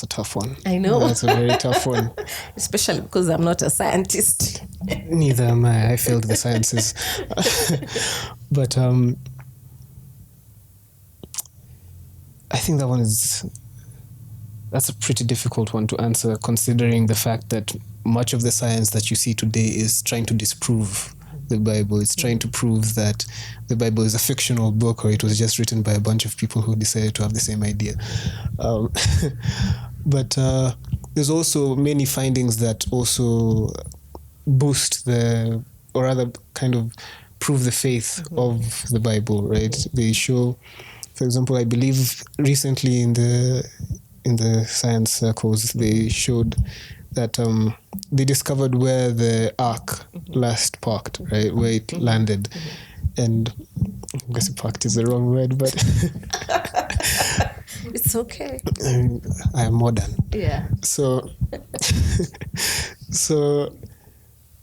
a tough one. I know. That's a very tough one. Especially because I'm not a scientist. Neither am I. I failed the sciences. But I think that's a pretty difficult one to answer, considering the fact that much of the science that you see today is trying to disprove the Bible. It's trying to prove that the Bible is a fictional book, or it was just written by a bunch of people who decided to have the same idea. But there's also many findings that also boost or rather kind of prove the faith of the Bible, right? They show, for example, I believe recently in the science circles, they showed that they discovered where the ark last parked, right, where it landed. And I guess parked is the wrong word, but It's okay. I am modern. Yeah. So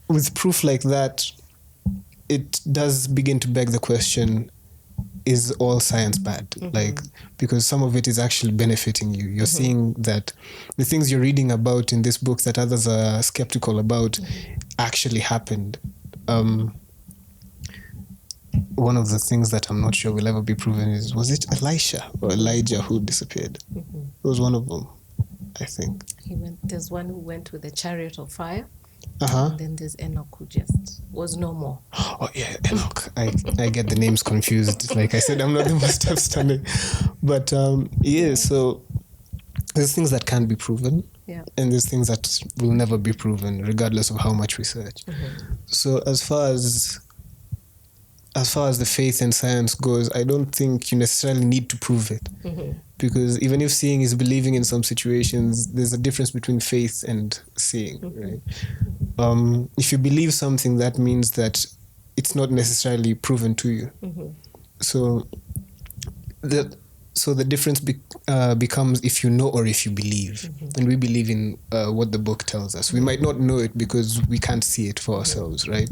with proof like that, it does begin to beg the question, is all science bad? Like, because some of it is actually benefiting you. You're seeing that the things you're reading about in this book that others are skeptical about actually happened. One of the things that I'm not sure will ever be proven was it Elisha or Elijah who disappeared? It was one of them, I think. There's one who went with a chariot of fire. Uh-huh. And then there's Enoch who just was no more. Oh yeah, Enoch. I get the names confused. Like I said, I'm not the most upstanding. But yeah, so there's things that can be proven. Yeah. And there's things that will never be proven, regardless of how much research. So as far as the faith and science goes, I don't think you necessarily need to prove it. Because even if seeing is believing in some situations, there's a difference between faith and seeing, right? If you believe something, that means that it's not necessarily proven to you. So the difference becomes if you know or if you believe. And we believe in what the book tells us. We might not know it because we can't see it for ourselves, right?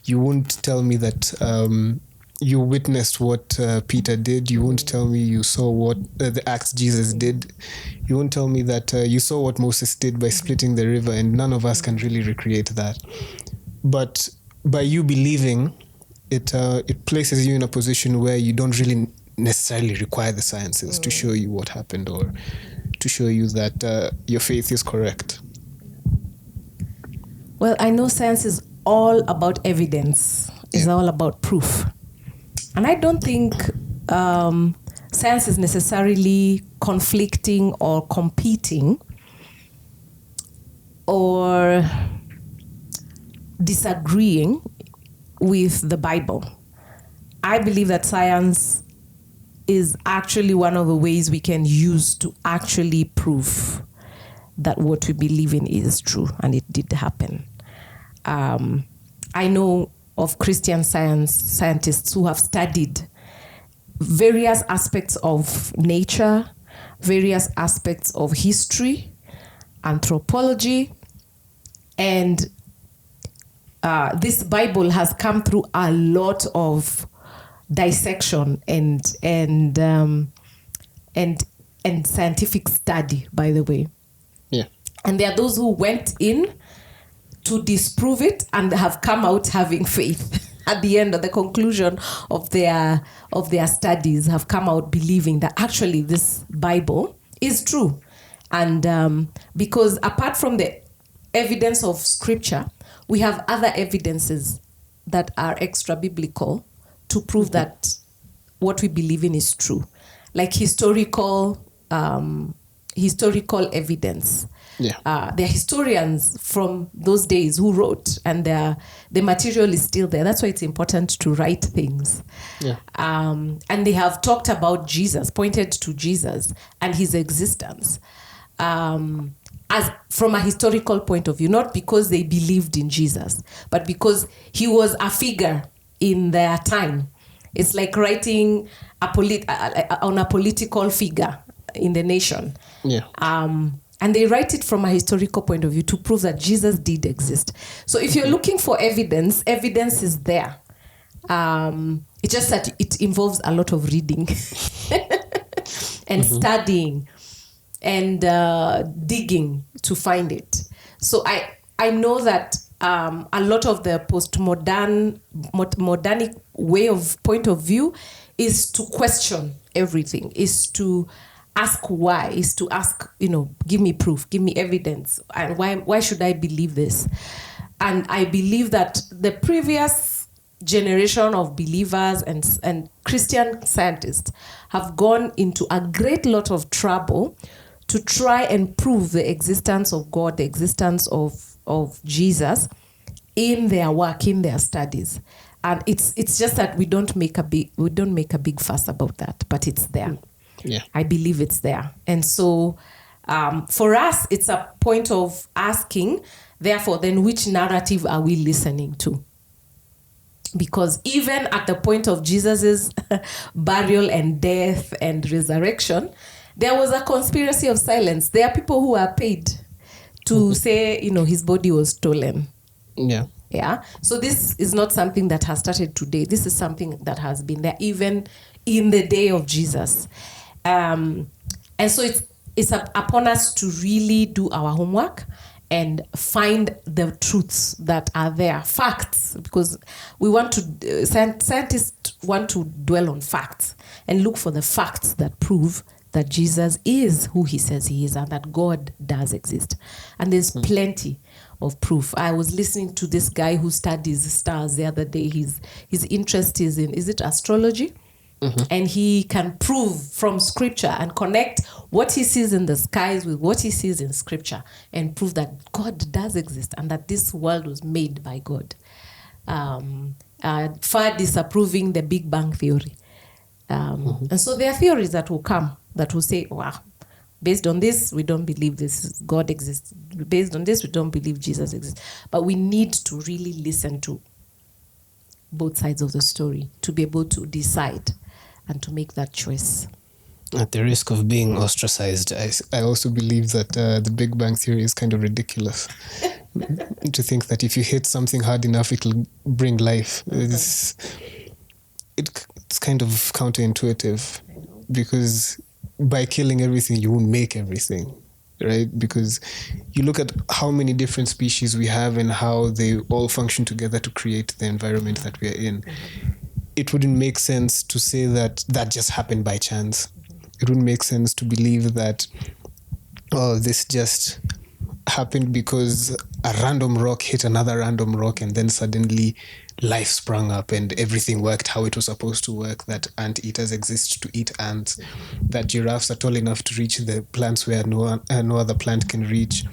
You won't tell me that you witnessed what Peter did. You won't tell me you saw what the acts Jesus did. You won't tell me that you saw what Moses did by splitting the river, and none of us can really recreate that. But by you believing, it places you in a position where you don't really necessarily require the sciences to show you what happened or to show you that your faith is correct. Well, I know science is all about evidence. It's all about proof. And I don't think science is necessarily conflicting or competing or disagreeing with the Bible. I believe that science is actually one of the ways we can use to actually prove that what we believe in is true and it did happen. I know of Christian scientists who have studied various aspects of nature, various aspects of history, anthropology, and this Bible has come through a lot of dissection and scientific study, by the way. Yeah. And there are those who went in to disprove it and have come out having faith at the end of the conclusion of their studies, have come out believing that actually this Bible is true. And because apart from the evidence of scripture, we have other evidences that are extra biblical to prove that what we believe in is true, like historical evidence. Yeah. There are historians from those days who wrote, and the material is still there. That's why it's important to write things. Yeah. And they have talked about Jesus, pointed to Jesus and his existence as from a historical point of view, not because they believed in Jesus, but because he was a figure in their time. It's like writing on a political figure in the nation. Yeah. And they write it from a historical point of view to prove that Jesus did exist. So if you're looking for evidence is there. It's just that it involves a lot of reading and studying and digging to find it. So I know that a lot of the modernic point of view is to question everything, is to ask why, is to ask, give me proof, give me evidence, and why should I believe this? And I believe that the previous generation of believers and Christian scientists have gone into a great lot of trouble to try and prove the existence of God, the existence of Jesus in their work, in their studies. And it's just that we don't make a big fuss about that, but it's there. Yeah. I believe it's there. And so for us, it's a point of asking, therefore, then which narrative are we listening to? Because even at the point of Jesus's burial and death and resurrection, there was a conspiracy of silence. There are people who are paid to say, his body was stolen. Yeah. Yeah. So this is not something that has started today. This is something that has been there even in the day of Jesus. And so it's upon us to really do our homework and find the truths that are there, facts, because we want to, scientists want to dwell on facts and look for the facts that prove that Jesus is who he says he is and that God does exist. And there's plenty of proof. I was listening to this guy who studies stars the other day. His interest is in, is it astrology? Mm-hmm. And he can prove from scripture and connect what he sees in the skies with what he sees in scripture and prove that God does exist and that this world was made by God. Far disapproving the Big Bang Theory. And so there are theories that will come that will say, wow, based on this, we don't believe this God exists. Based on this, we don't believe Jesus exists. But we need to really listen to both sides of the story to be able to decide and to make that choice. At the risk of being ostracized, I also believe that the Big Bang Theory is kind of ridiculous. To think that if you hit something hard enough, it'll bring life. It's kind of counterintuitive, because by killing everything, you won't make everything, right? Because you look at how many different species we have and how they all function together to create the environment that we are in. It wouldn't make sense to say that just happened by chance. It wouldn't make sense to believe that, this just happened because a random rock hit another random rock and then suddenly life sprung up and everything worked how it was supposed to work, that anteaters exist to eat ants, that giraffes are tall enough to reach the plants where no other plant can reach,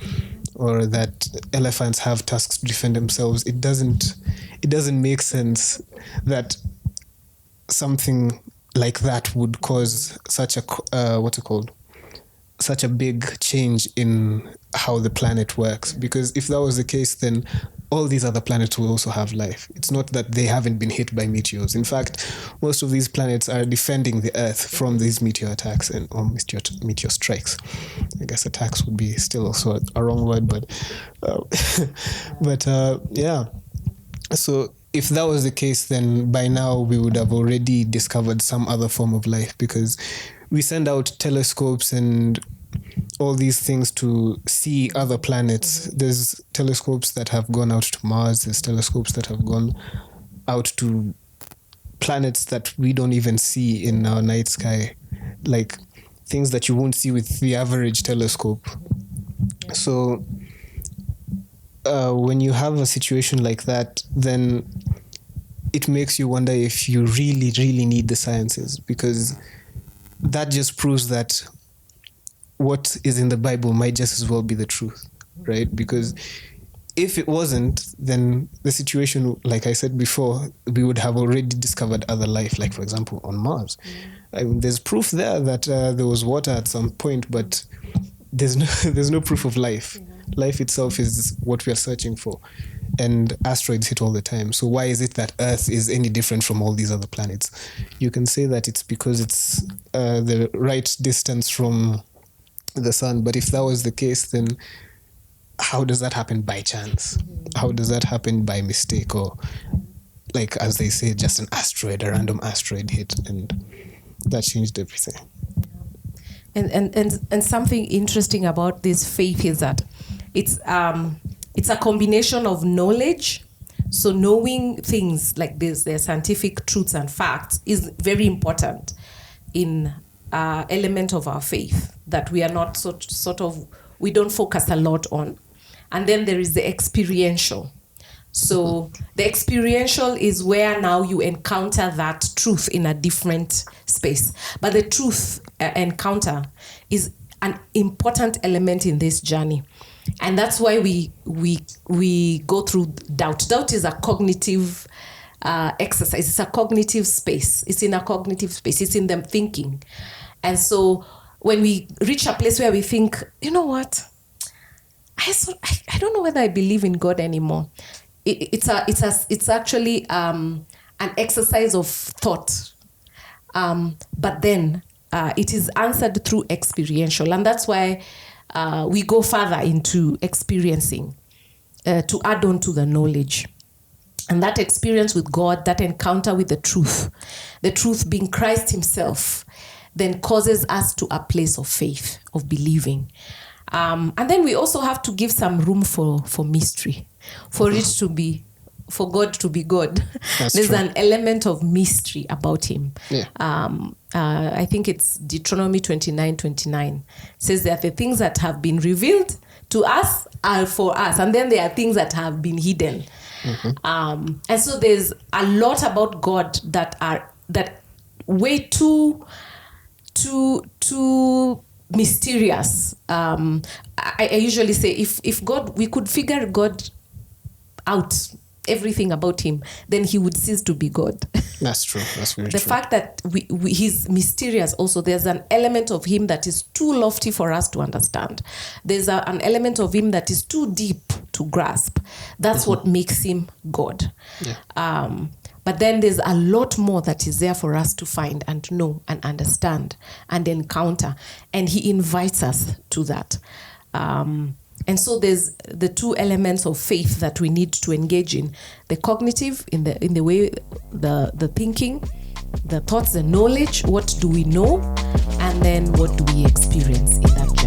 or that elephants have tusks to defend themselves. It doesn't make sense that something like that would cause such a such a big change in how the planet works. Because if that was the case, then all these other planets will also have life. It's not that they haven't been hit by meteors. In fact, most of these planets are defending the Earth from these meteor attacks or meteor strikes. I guess attacks would be still also a wrong word, but yeah. So if that was the case, then by now we would have already discovered some other form of life, because we send out telescopes and all these things to see other planets. There's telescopes that have gone out to Mars. There's telescopes that have gone out to planets that we don't even see in our night sky, like things that you won't see with the average telescope. So when you have a situation like that, then it makes you wonder if you really, really need the sciences, because that just proves that what is in the Bible might just as well be the truth, right? Because if it wasn't, then the situation, like I said before, we would have already discovered other life, like, for example, on Mars. I mean, there's proof there that there was water at some point, but there's no proof of life. Life itself is what we are searching for. And asteroids hit all the time. So why is it that Earth is any different from all these other planets? You can say that it's because it's the right distance from the sun. But if that was the case, then how does that happen by chance? How does that happen by mistake? Or, like, as they say, just a random asteroid hit, and that changed everything. And something interesting about this faith is that it's a combination of knowledge. So knowing things like this, their scientific truths and facts, is very important in element of our faith that we are not we don't focus a lot on. And then there is the experiential. So the experiential is where now you encounter that truth in a different space. But the truth encounter is an important element in this journey. And that's why we go through doubt. Doubt is a cognitive exercise. It's a cognitive space. It's in a cognitive space. It's in them thinking. And so when we reach a place where we think, you know what? I don't know whether I believe in God anymore. It's actually an exercise of thought. But then it is answered through experiential. And that's why we go further into experiencing to add on to the knowledge. And that experience with God, that encounter with the truth being Christ himself, then causes us to a place of faith, of believing. And then we also have to give some room for mystery, for God to be God. There's an element of mystery about him. Yeah. I think it's Deuteronomy 29:29. Says that the things that have been revealed to us are for us. And then there are things that have been hidden. Mm-hmm. And so there's a lot about God that way too mysterious. I usually say if God, we could figure God out, everything about him, then he would cease to be God. That's true. That's very true. The fact that he's mysterious also, there's an element of him that is too lofty for us to understand. There's an element of him that is too deep to grasp. That's what makes him God. Yeah. But then there's a lot more that is there for us to find and to know and understand and encounter. And he invites us to that. And so there's the two elements of faith that we need to engage in: the cognitive, in the way, the thinking, the thoughts, the knowledge. What do we know? And then what do we experience in that journey?